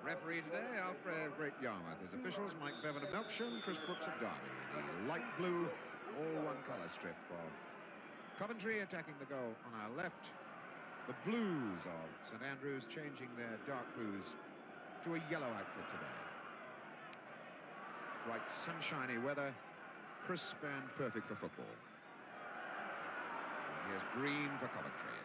Referee today, Alfred Great Yarmouth. His officials, Mike Bevan of Melksham, Chris Brooks of Derby. The light blue, all one colour strip of Coventry attacking the goal on our left. The blues of St Andrews changing their dark blues to a yellow outfit today. Bright sunshiny weather, crisp and perfect for football. And here's green for Coventry.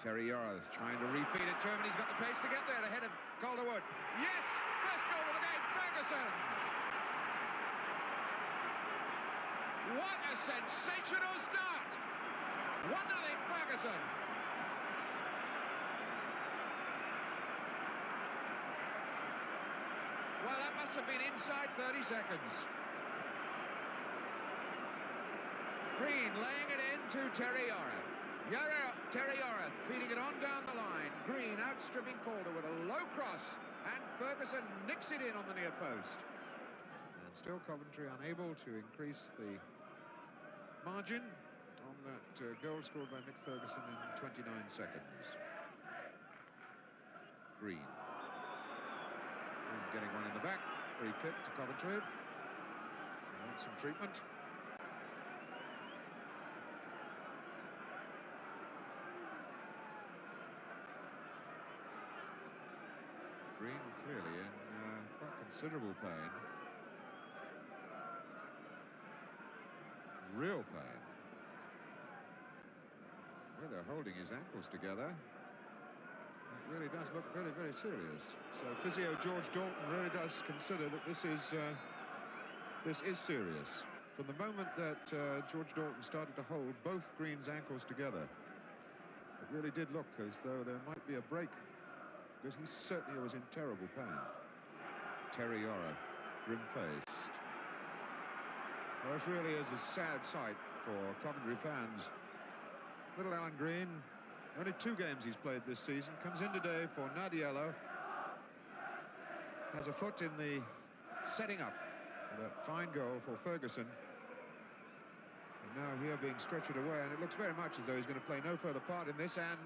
Terry Yarmouth trying to refeed it to him, and he's got the pace to get there ahead of Calderwood. Yes! First goal of the game, Ferguson! What a sensational start! 1-0 Ferguson! Well, that must have been inside 30 seconds. Green laying it in to Terry Yarmouth. Terry Yarmouth feeding it on down the line. Green outstripping Calder with a low cross, and Ferguson nicks it in on the near post. And still Coventry unable to increase the margin on that goal scored by Mick Ferguson in 29 seconds. Green getting one in the back. Free kick to Coventry. They want some treatment. Green clearly in quite considerable pain. Real pain. Well, they're holding his ankles together. It really does look very, very serious. So physio George Dalton really does consider that this is serious. From the moment that George Dalton started to hold both Green's ankles together, it really did look as though there might be a break, because he certainly was in terrible pain. Terry Yarmouth, grim-faced. Well, this really is a sad sight for Coventry fans. Little Alan Green, only 2 games he's played this season, comes in today for Nadiello. Has a foot in the setting up that fine goal for Ferguson. And now here being stretchered away, and it looks very much as though he's going to play no further part in this, and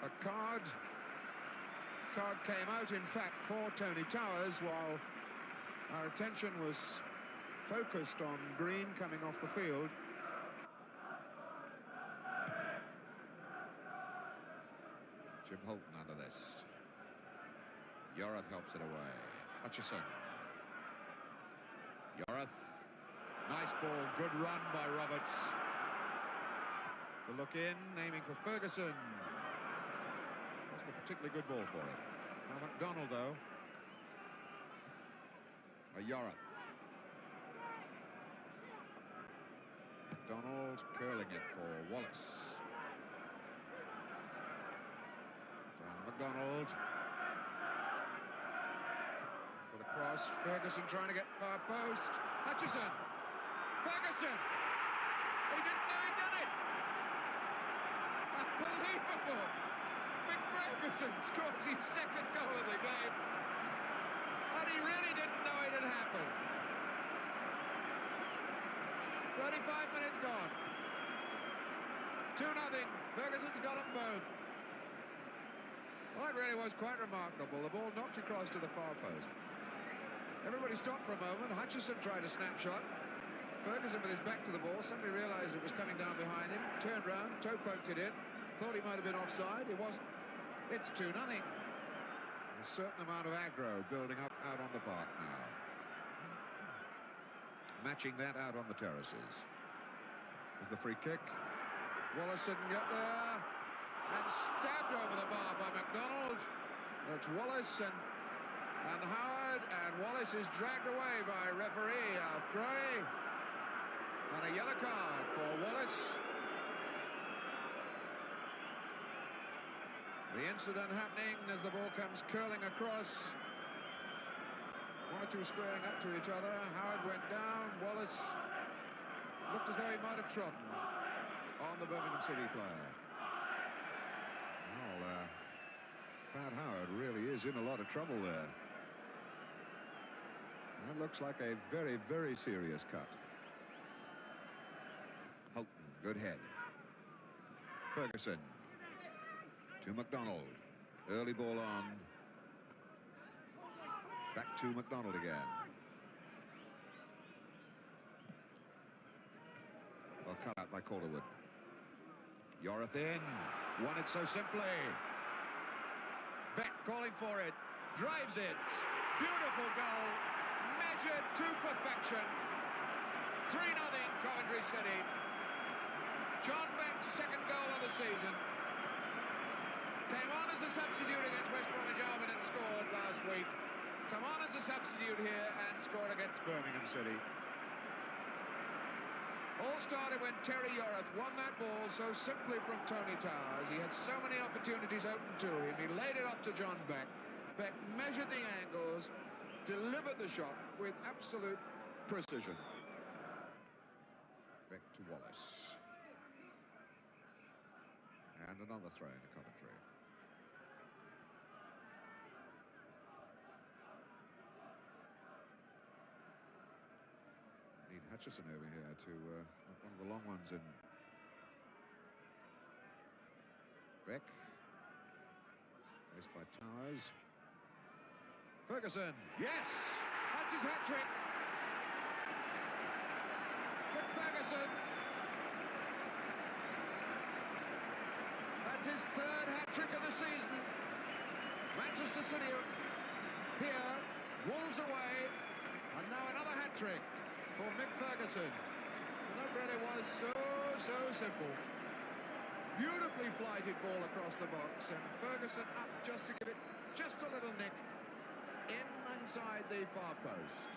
a card came out, in fact, for Tony Towers, while our attention was focused on Green coming off the field. Jim Holton under this. Yarmouth helps it away. Hutchison. Yarmouth. Nice ball, good run by Roberts. The look in, aiming for Ferguson. That's a particularly good ball for him. Now McDonald, though. Yarmouth. McDonald curling it for Wallace. Down McDonald. For the cross. Ferguson trying to get far post. Hutchison. Ferguson. He didn't know he'd done it. Unbelievable. Ferguson scores his 2nd goal of the game, and he really didn't know it had happened. 35 minutes gone. 2-0. Ferguson's got them both. Well, it really was quite remarkable. The ball knocked across to the far post. Everybody stopped for a moment. Hutchison tried a snapshot. Ferguson with his back to the ball suddenly realised it was coming down behind him, turned round, toe poked it in, thought he might have been offside. It wasn't. It's 2-0. A certain amount of aggro building up out on the park now. Matching that out on the terraces. There's the free kick. Wallace didn't get there. And stabbed over the bar by McDonald. That's Wallace and Howard. And Wallace is dragged away by referee Alf Gray. And a yellow card for Wallace. The incident happening as the ball comes curling across. 1 or 2 squaring up to each other. Howard went down. Wallace looked as though he might have trodden on the Birmingham City player. Well, Pat Howard really is in a lot of trouble there. That looks like a very, very serious cut. Houghton, good head. Ferguson to McDonald. Early ball on. Back to McDonald again. Well, cut out by Calderwood. Yorath in. Won it so simply. Beck calling for it. Drives it. Beautiful goal. Measured to perfection. 3-0 Coventry City. John Beck's second goal of the season. Came on as a substitute against West Bromwich Albion and scored last week. Come on as a substitute here and scored against Birmingham City. All started when Terry Yorath won that ball so simply from Tony Towers. He had so many opportunities open to him. He laid it off to John Beck. Beck measured the angles, delivered the shot with absolute precision. Beck to Wallace. And another throw into Coventry. Need Hutchison over here to knock one of the long ones in. Beck. Missed by Towers. Ferguson. Yes! That's his hat-trick. Ferguson. That's his third hat-trick of the season. Manchester City here, Wolves away, and now another hat-trick for Mick Ferguson. And that really was so simple. Beautifully flighted ball across the box, and Ferguson up just to give it just a little nick inside the far post.